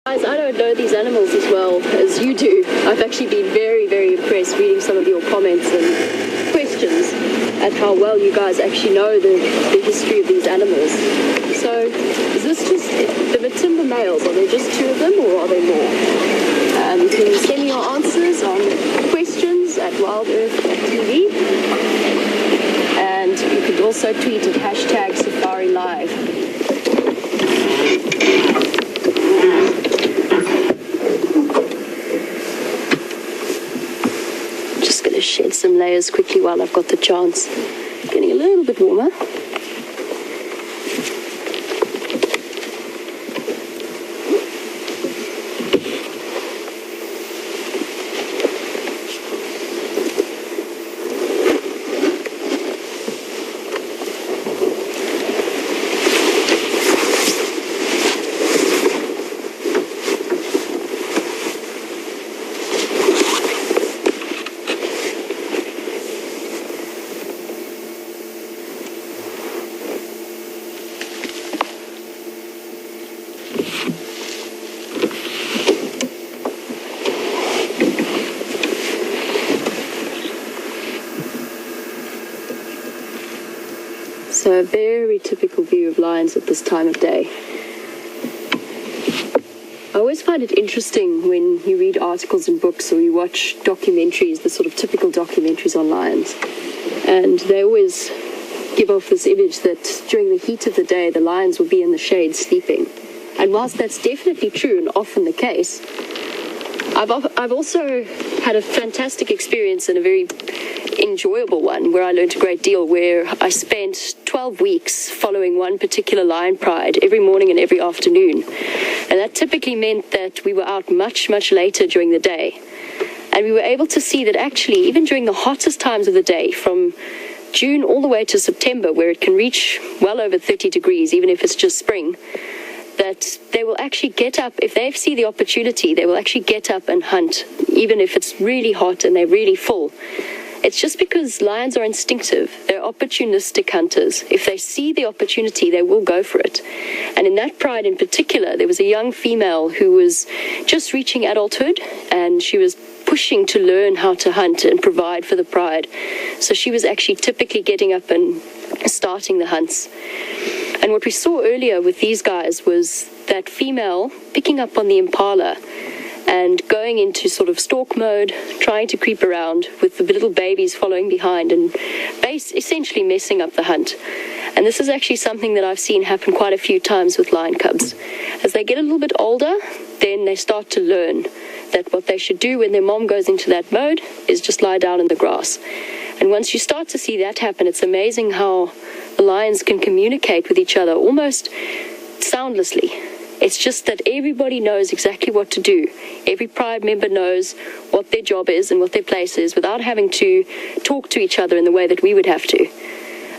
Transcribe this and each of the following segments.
Guys, I don't know these animals as well as you do. I've actually been very, very impressed reading some of your comments and questions at how well you guys actually know the history of these animals. So, is this just the Matimba males? Are there just 2 of them, or are there more? You can send me your answers on questions at WildEarth.tv, and you could also tweet at hashtag Safari Live. Just going to shed some layers quickly while I've got the chance. Getting a little bit warmer. So a very typical view of lions at this time of day. I always find it interesting when you read articles and books or you watch documentaries, the sort of typical documentaries on lions. And they always give off this image that during the heat of the day, the lions will be in the shade sleeping. And whilst that's definitely true and often the case, I've also had a fantastic experience and a very enjoyable one where I learned a great deal, where I spent 12 weeks following one particular lion pride every morning and every afternoon. And that typically meant that we were out much, much later during the day. And we were able to see that actually, even during the hottest times of the day, from June all the way to September, where it can reach well over 30 degrees, even if it's just spring, that they will actually get up, if they see the opportunity, they will actually get up and hunt, even if it's really hot and they're really full. It's just because lions are instinctive. They're opportunistic hunters. If they see the opportunity, they will go for it. And in that pride in particular, there was a young female who was just reaching adulthood, and she was pushing to learn how to hunt and provide for the pride. So she was actually typically getting up and starting the hunts. And what we saw earlier with these guys was that female picking up on the impala and going into sort of stalk mode, trying to creep around with the little babies following behind and essentially messing up the hunt. And this is actually something that I've seen happen quite a few times with lion cubs. As they get a little bit older, then they start to learn that what they should do when their mom goes into that mode is just lie down in the grass. And once you start to see that happen, it's amazing how the lions can communicate with each other almost soundlessly. It's just that everybody knows exactly what to do. Every pride member knows what their job is and what their place is without having to talk to each other in the way that we would have to.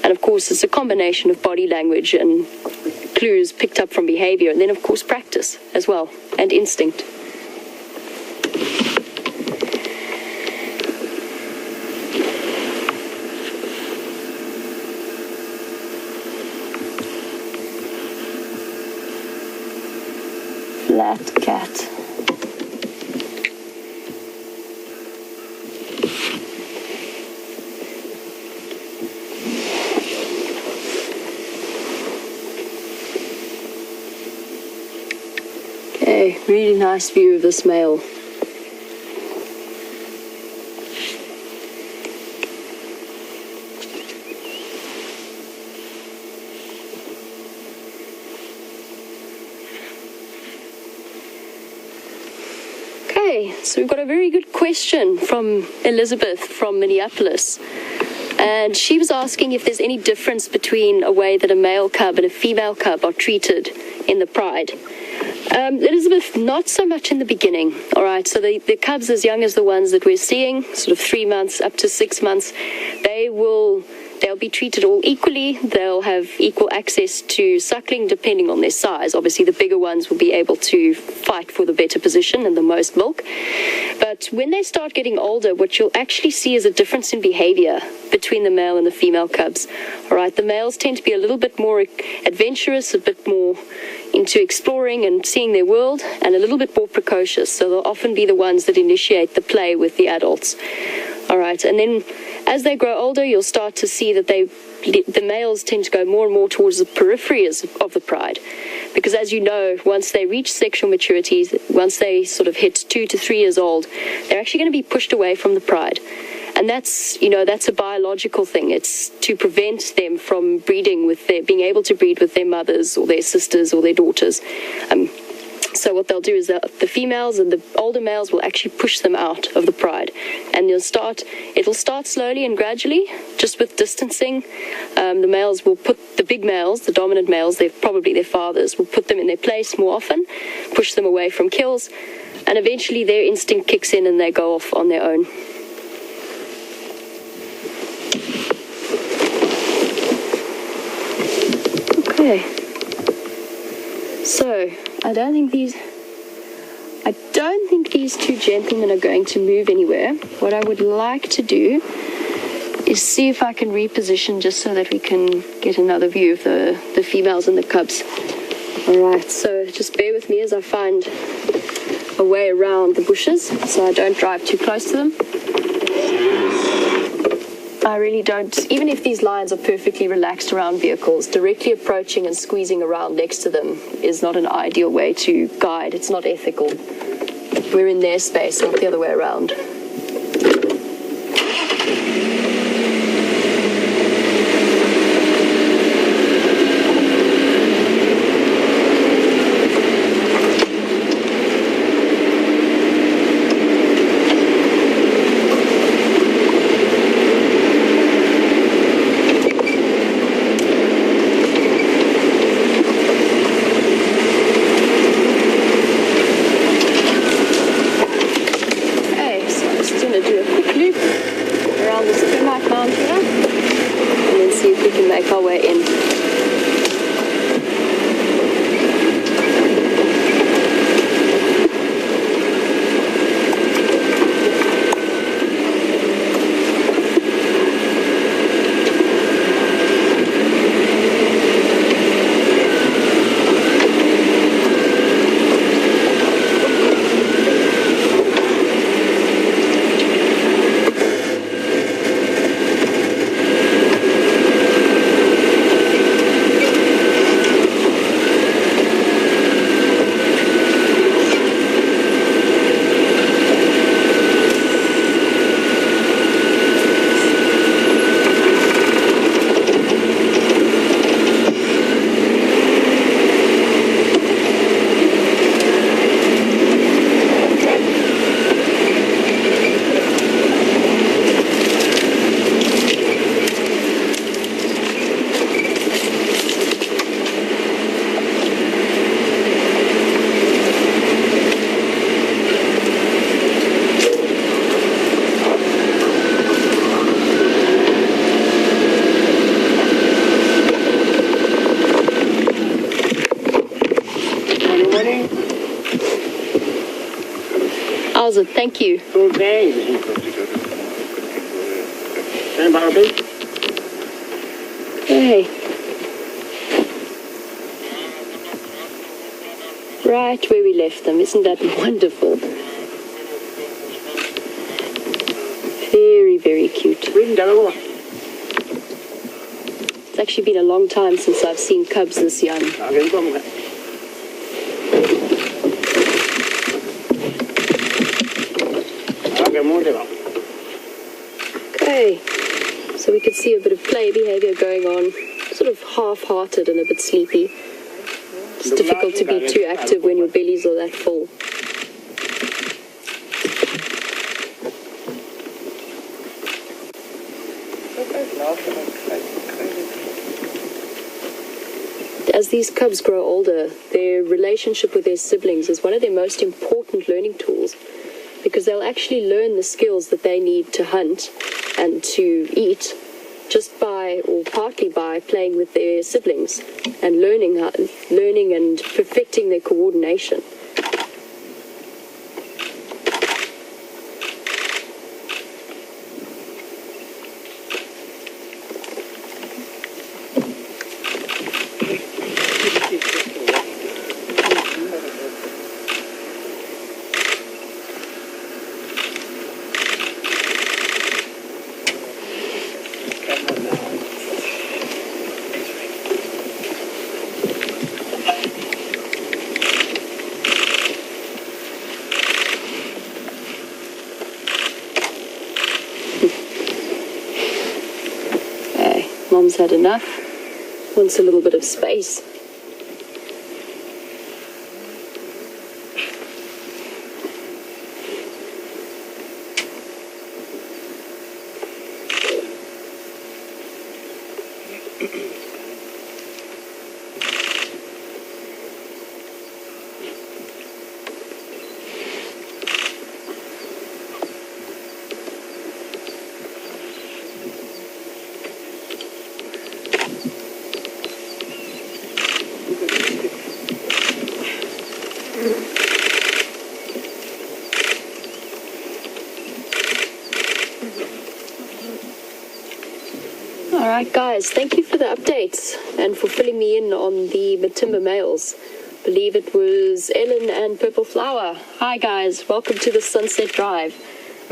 And of course, it's a combination of body language and clues picked up from behavior, and then of course practice as well, and instinct. Flat cat. Okay, really nice view of this male. So we've got a very good question from Elizabeth from Minneapolis. And she was asking if there's any difference between a way that a male cub and a female cub are treated in the pride. Elizabeth, not so much in the beginning. All right, so the cubs as young as the ones that we're seeing, sort of 3 months up to 6 months, they'll be treated all equally. They'll have equal access to suckling depending on their size. Obviously, the bigger ones will be able to fight for the better position and the most milk. But when they start getting older, what you'll actually see is a difference in behavior between the male and the female cubs. All right, the males tend to be a little bit more adventurous, a bit more into exploring and seeing their world, and a little bit more precocious. So they'll often be the ones that initiate the play with the adults. All right, and then as they grow older, you'll start to see that the males tend to go more and more towards the peripheries of the pride. Because as you know, once they reach sexual maturity, once they sort of hit 2 to 3 years old, they're actually going to be pushed away from the pride. And that's a biological thing. It's to prevent them from being able to breed with their mothers or their sisters or their daughters. So what they'll do is that the females and the older males will actually push them out of the pride. And it'll start slowly and gradually, just with distancing. The males will the big males, the dominant males, probably their fathers, will put them in their place more often, push them away from kills, and eventually their instinct kicks in and they go off on their own. Okay, so I don't think these two gentlemen are going to move anywhere. What I would like to do is see if I can reposition just so that we can get another view of the females and the cubs. Alright, so just bear with me as I find a way around the bushes so I don't drive too close to them. I really don't, even if these lions are perfectly relaxed around vehicles, directly approaching and squeezing around next to them is not an ideal way to guide. It's not ethical. We're in their space, not the other way around. Thank you. Okay. Right where we left them. Isn't that wonderful? Very, very cute. It's actually been a long time since I've seen cubs this young. Okay, so we could see a bit of play behavior going on, sort of half-hearted and a bit sleepy. It's difficult to be too active when your bellies are that full. As these cubs grow older, their relationship with their siblings is one of their most important learning tools, because they'll actually learn the skills that they need to hunt and to eat just by, or partly by, playing with their siblings and learning and perfecting their coordination. Mom's had enough, wants a little bit of space. Alright guys, thank you for the updates and for filling me in on the Matimba males. I believe it was Ellen and Purple Flower. Hi guys, welcome to the Sunset Drive.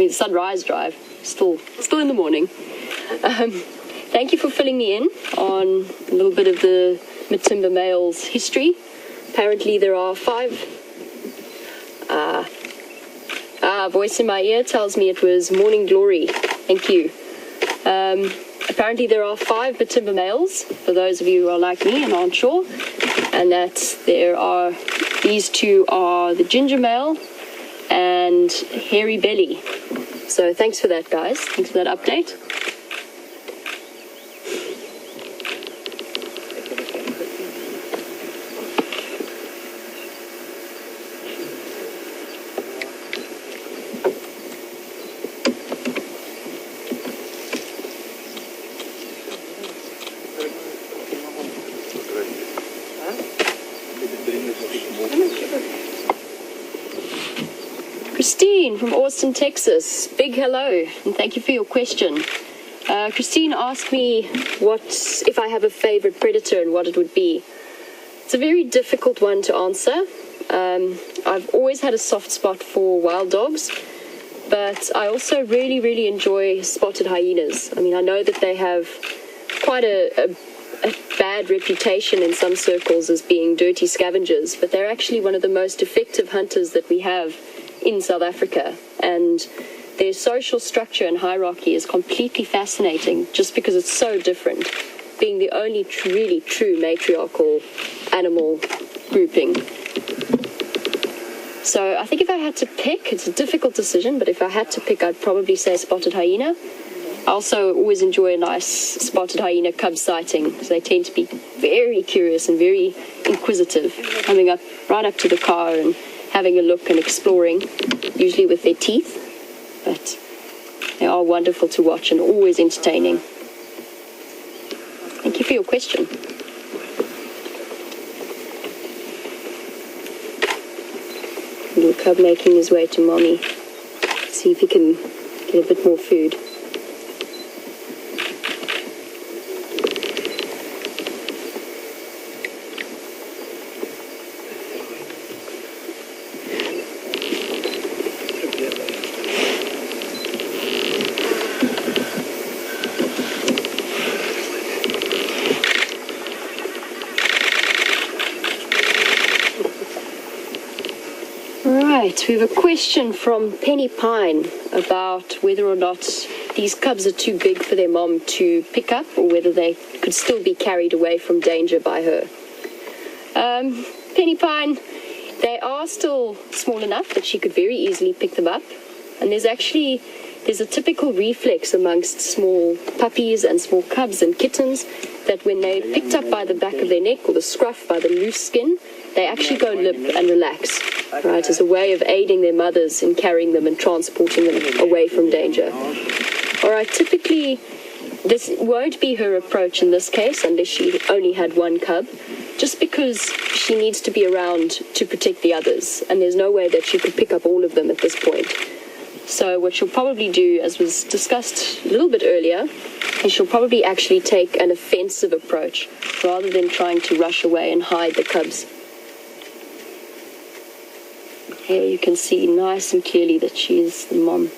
Sunrise Drive. Still in the morning. Thank you for filling me in on a little bit of the Matimba males history. Apparently there are 5. Voice in my ear tells me it was Morning Glory. Thank you. Apparently there are 5 Matimba males, for those of you who are like me and aren't sure, and that these 2 are the ginger male and hairy belly. So thanks for that, guys. Thanks for that update. Christine from Austin, Texas. Big hello, and thank you for your question. Christine asked me if I have a favorite predator and what it would be. It's a very difficult one to answer. I've always had a soft spot for wild dogs, but I also really, really enjoy spotted hyenas. I mean, I know that they have quite a bad reputation in some circles as being dirty scavengers, but they're actually one of the most effective hunters that we have in South Africa, and their social structure and hierarchy is completely fascinating just because it's so different, being the only really true matriarchal animal grouping. So I think if I had to pick, it's a difficult decision, but if I had to pick, I'd probably say spotted hyena. I also always enjoy a nice spotted hyena cub sighting, because they tend to be very curious and very inquisitive, coming up right up to the car and having a look and exploring, usually with their teeth, but they are wonderful to watch and always entertaining. Thank you for your question. Little cub making his way to mommy. See if he can get a bit more food. We have a question from Penny Pine about whether or not these cubs are too big for their mom to pick up, or whether they could still be carried away from danger by her. Penny Pine, they are still small enough that she could very easily pick them up, and there's a typical reflex amongst small puppies and small cubs and kittens that when they're picked up by the back of their neck or the scruff by the loose skin, they actually go limp and relax, right, as a way of aiding their mothers in carrying them and transporting them away from danger. All right, typically this won't be her approach in this case unless she only had one cub, just because she needs to be around to protect the others, and there's no way that she could pick up all of them at this point. So what she'll probably do, as was discussed a little bit earlier, is she'll probably actually take an offensive approach rather than trying to rush away and hide the cubs. Here you can see nice and clearly that she is the mom.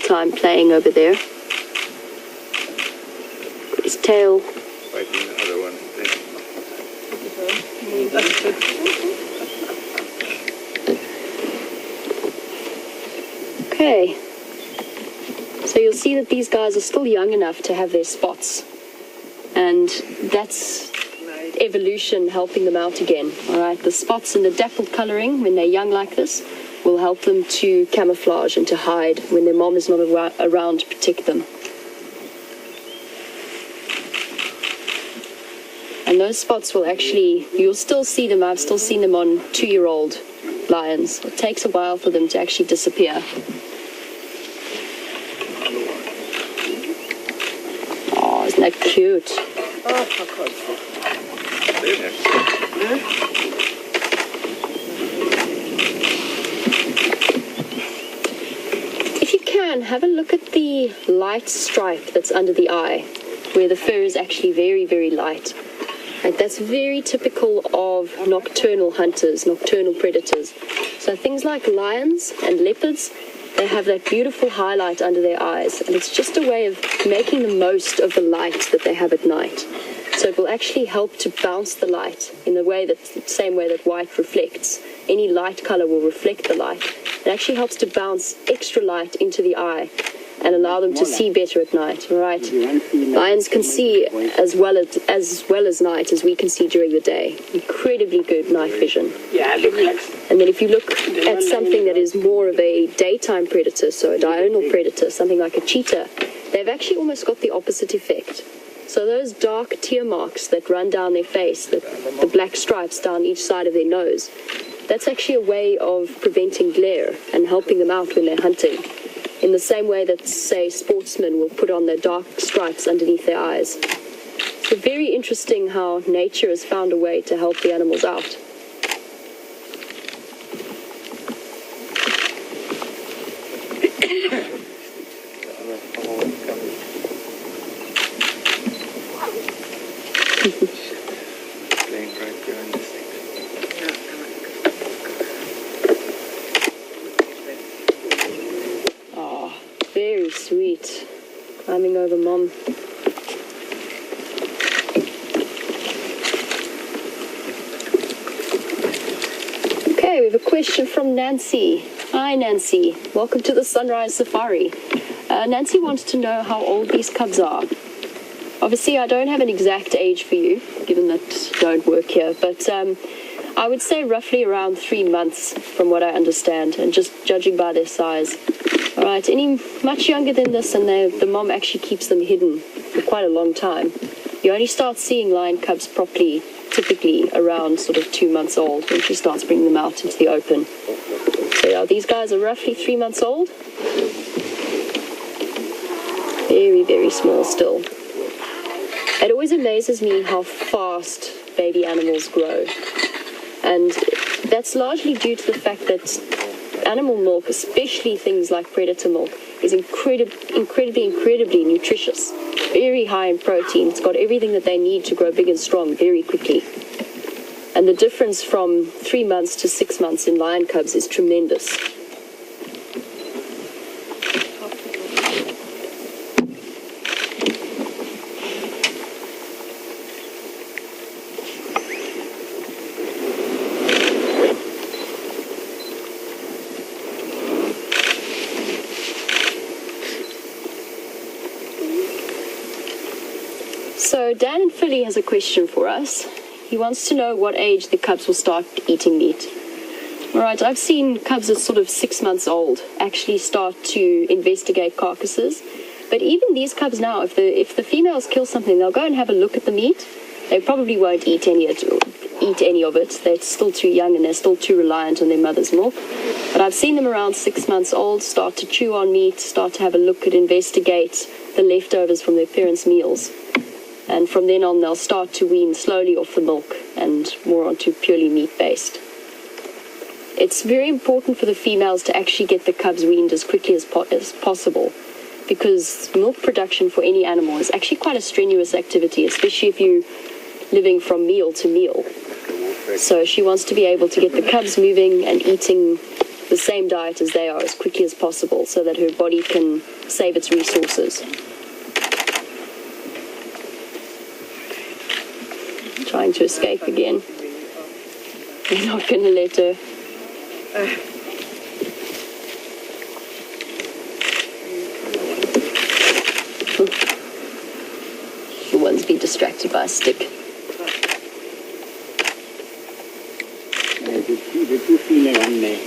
Time playing over there. His tail. Biting the other one. Okay. So you'll see that these guys are still young enough to have their spots. And that's evolution helping them out again. Alright, the spots and the dappled colouring when they're young like this will help them to camouflage and to hide when their mom is not around to protect them. And those spots will actually, you'll still see them, I've still seen them on 2-year-old lions. It takes a while for them to actually disappear. Oh, isn't that cute? Oh, for God's sake. Have a look at the light stripe that's under the eye, where the fur is actually very, very light. Like, that's very typical of nocturnal hunters, nocturnal predators. So things like lions and leopards, they have that beautiful highlight under their eyes, and it's just a way of making the most of the light that they have at night. So it will actually help to bounce the light in the way that, the same way that white reflects. Any light color will reflect the light. It actually helps to bounce extra light into the eye and allow them to see better at night. All right. Lions can see as well as night as we can see during the day. Incredibly good night vision. And then if you look at something that is more of a daytime predator, so a diurnal predator, something like a cheetah, they've actually almost got the opposite effect. So those dark tear marks that run down their face, the black stripes down each side of their nose, that's actually a way of preventing glare and helping them out when they're hunting. In the same way that, say, sportsmen will put on their dark stripes underneath their eyes. So very interesting how nature has found a way to help the animals out. Sweet. Climbing over mom. Okay, we have a question from Nancy. Hi, Nancy. Welcome to the Sunrise Safari. Nancy wants to know how old these cubs are. Obviously, I don't have an exact age for you, given that you don't work here, but I would say roughly around 3 months, from what I understand, and just judging by their size. All right, any much younger than this, and the mom actually keeps them hidden for quite a long time. You only start seeing lion cubs properly, typically around sort of 2 months old, when she starts bringing them out into the open. So yeah, these guys are roughly 3 months old. Very, very small still. It always amazes me how fast baby animals grow. And that's largely due to the fact that animal milk, especially things like predator milk, is incredibly nutritious. Very high in protein. It's got everything that they need to grow big and strong very quickly. And the difference from 3 months to 6 months in lion cubs is tremendous. So Dan in Philly has a question for us. He wants to know what age the cubs will start eating meat. All right, I've seen cubs at sort of 6 months old actually start to investigate carcasses. But even these cubs now, if the females kill something, they'll go and have a look at the meat. They probably won't eat any of it. They're still too young and they're still too reliant on their mother's milk. But I've seen them around 6 months old start to chew on meat, start to have a look at, investigate the leftovers from their parents' meals. And from then on, they'll start to wean slowly off the milk and more onto purely meat-based. It's very important for the females to actually get the cubs weaned as quickly as possible, because milk production for any animal is actually quite a strenuous activity, especially if you're living from meal to meal. So she wants to be able to get the cubs moving and eating the same diet as they are as quickly as possible so that her body can save its resources. Trying to escape again. We're not going to let her. The one's been distracted by a stick. The two feline on there.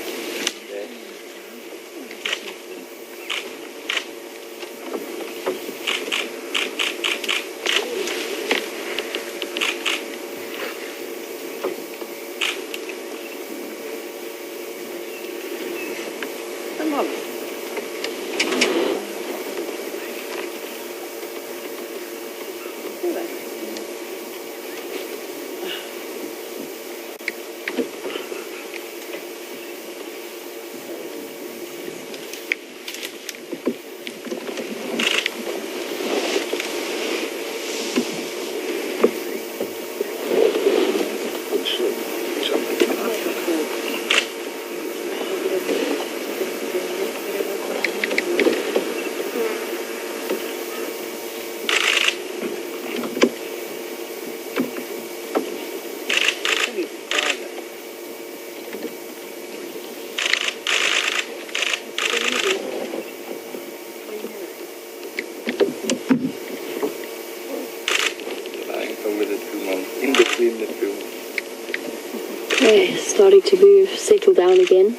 Okay, starting to move, settle down again.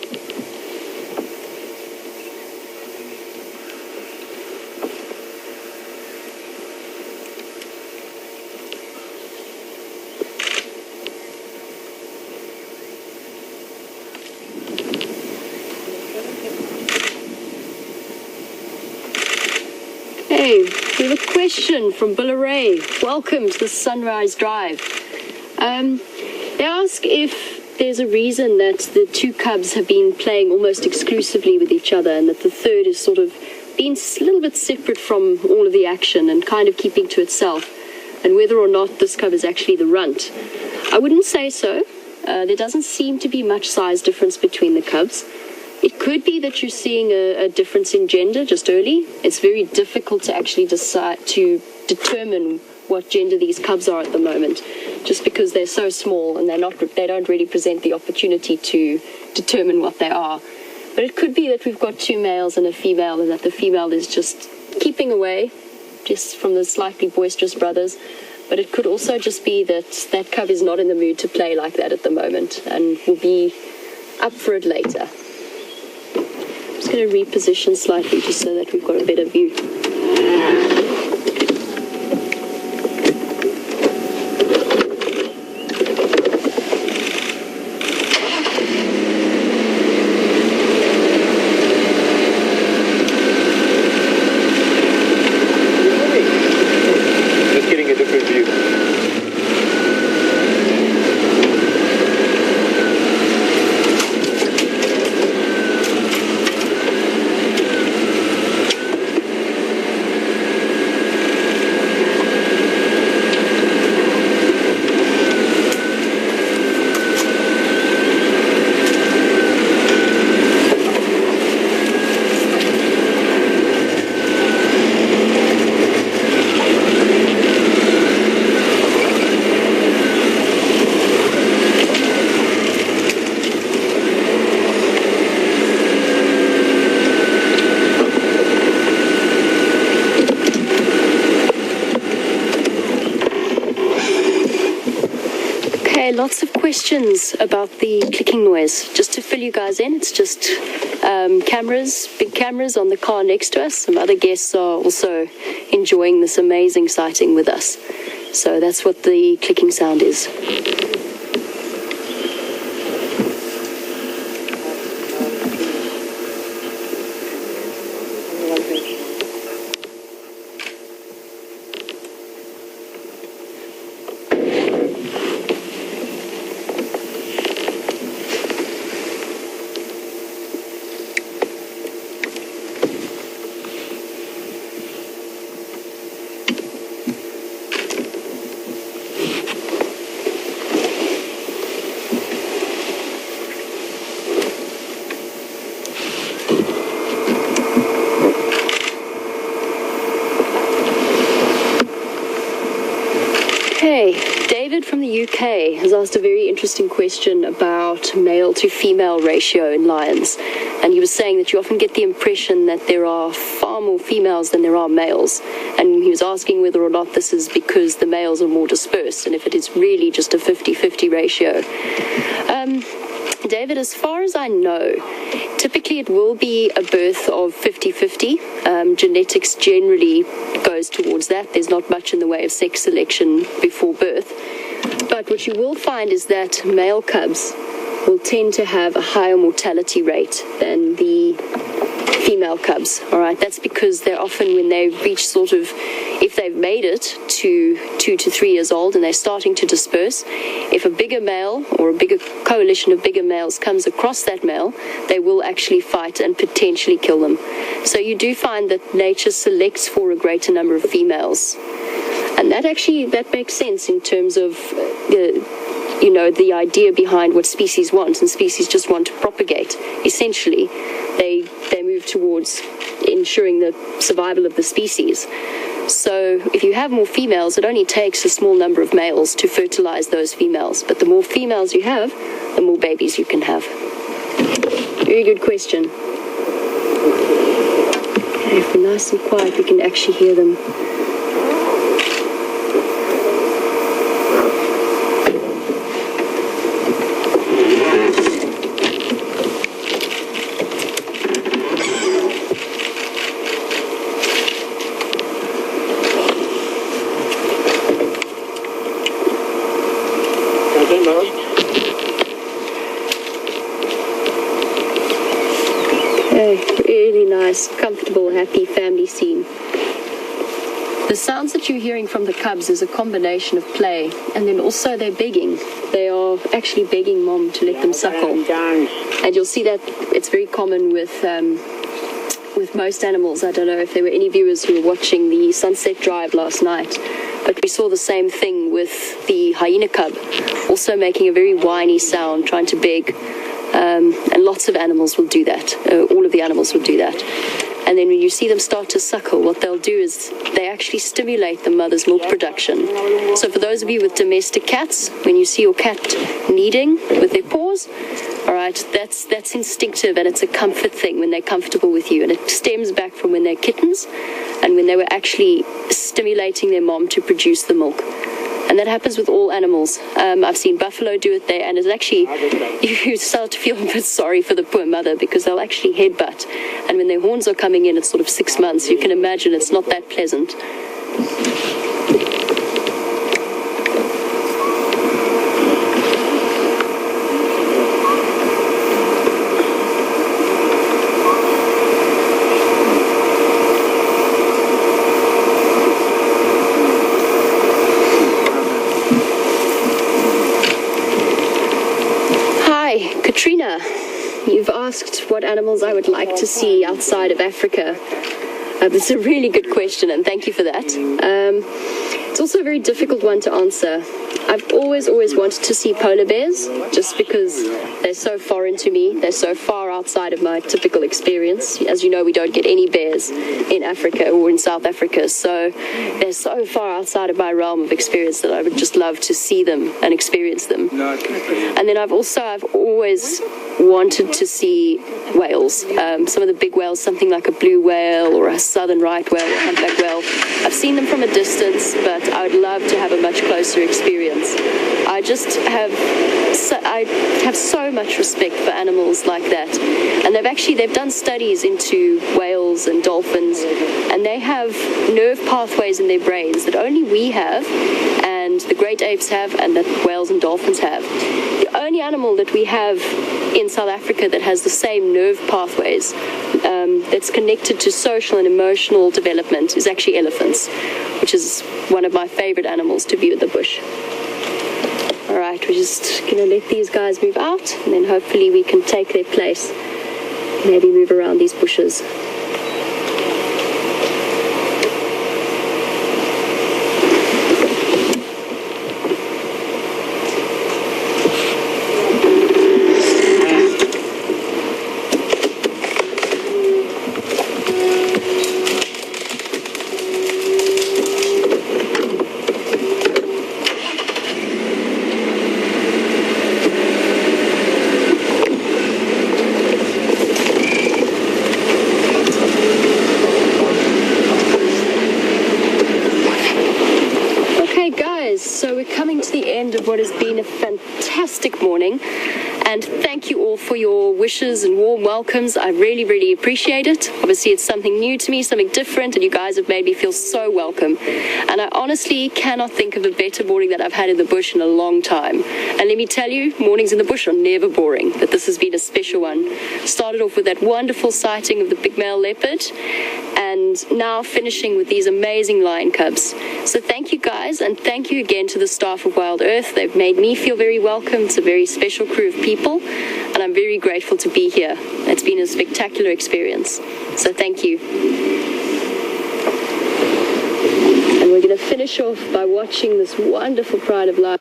Hey, we have a question from Billa Ray. Welcome to the Sunrise Drive. They ask if there's a reason that the two cubs have been playing almost exclusively with each other and that the third is sort of been a little bit separate from all of the action and kind of keeping to itself, and whether or not this cub is actually the runt. I wouldn't say so. There doesn't seem to be much size difference between the cubs. It could be that you're seeing a difference in gender just early. It's very difficult to actually determine what gender these cubs are at the moment, just because they're so small and they don't really present the opportunity to determine what they are. But it could be that we've got two males and a female, and that the female is just keeping away just from the slightly boisterous brothers. But it could also just be that that cub is not in the mood to play like that at the moment and will be up for it later. I'm just going to reposition slightly just so that we've got a better view. Okay, lots of questions about the clicking noise. Just to fill you guys in, it's just cameras, big cameras on the car next to us. Some other guests are also enjoying this amazing sighting with us. So that's what the clicking sound is. David from the UK has asked a very interesting question about male to female ratio in lions. And he was saying that you often get the impression that there are far more females than there are males. And he was asking whether or not this is because the males are more dispersed and if it is really just a 50-50 ratio. David, as far as I know, typically it will be a birth of 50-50. Genetics generally goes towards that. There's not much in the way of sex selection before birth. But what you will find is that male cubs will tend to have a higher mortality rate than the female cubs. All right, that's because they're often, when they reach sort of, if they've made it to 2 to 3 years old and they're starting to disperse, if a bigger male or a bigger coalition of bigger males comes across that male, they will actually fight and potentially kill them. So you do find that nature selects for a greater number of females. And that makes sense in terms of the idea behind what species want, and species just want to propagate. Essentially, they move towards ensuring the survival of the species. So if you have more females, it only takes a small number of males to fertilize those females. But the more females you have, the more babies you can have. Very good question. Okay, if we're nice and quiet, we can actually hear them. Really nice, comfortable, happy family scene. The sounds that you're hearing from the cubs is a combination of play, and then also they're begging. They are actually begging mom to let them suckle. And you'll see that it's very common with most animals. I don't know if there were any viewers who were watching the sunset drive last night, but we saw the same thing with the hyena cub, also making a very whiny sound, trying to beg. And lots of animals will do that. All of the animals will do that. And then when you see them start to suckle, what they'll do is they actually stimulate the mother's milk production. So for those of you with domestic cats, when you see your cat kneading with their paws, all right, that's instinctive, and it's a comfort thing when they're comfortable with you. And it stems back from when they're kittens and when they were actually stimulating their mom to produce the milk. And that happens with all animals. I've seen buffalo do it there, and it's actually, you start to feel a bit sorry for the poor mother because they'll actually headbutt. And when their horns are coming in at sort of 6 months, you can imagine it's not that pleasant. Katrina, you've asked what animals I would like to see outside of Africa. That's a really good question, and thank you for that. It's also a very difficult one to answer. I've always wanted to see polar bears, just because they're so foreign to me. They're so far outside of my typical experience. As you know, we don't get any bears in Africa or in South Africa, so they're so far outside of my realm of experience that I would just love to see them and experience them. And then I've always wanted to see whales. Some of the big whales, something like a blue whale or a southern right whale or humpback whale. I've seen them from a distance, but I would love to have a much closer experience. I just have so much respect for animals like that. And they've done studies into whales and dolphins, and they have nerve pathways in their brains that only we have, and the great apes have, and that whales and dolphins have. The only animal that we have in South Africa that has the same nerve pathways that's connected to social and emotional development is actually elephants, which is one of my favorite animals to view in the bush. All right, we're just going to let these guys move out, and then hopefully we can take their place, maybe move around these bushes. So we're coming to the end of what has been a fantastic morning, and thank you all for your wishes and warm welcomes. I really, really appreciate it. Obviously, it's something new to me, something different, and you guys have made me feel so welcome. And I honestly cannot think of a better morning that I've had in the bush in a long time. And let me tell you, mornings in the bush are never boring, but this has been a special one. Started off with that wonderful sighting of the big male leopard, and now finishing with these amazing lion cubs. So thank you guys, and thank you again to the staff of Wild Earth. They've made me feel very welcome. It's a very special crew of people, and I'm very grateful to be here. It's been a spectacular experience. So thank you. And we're going to finish off by watching this wonderful pride of life.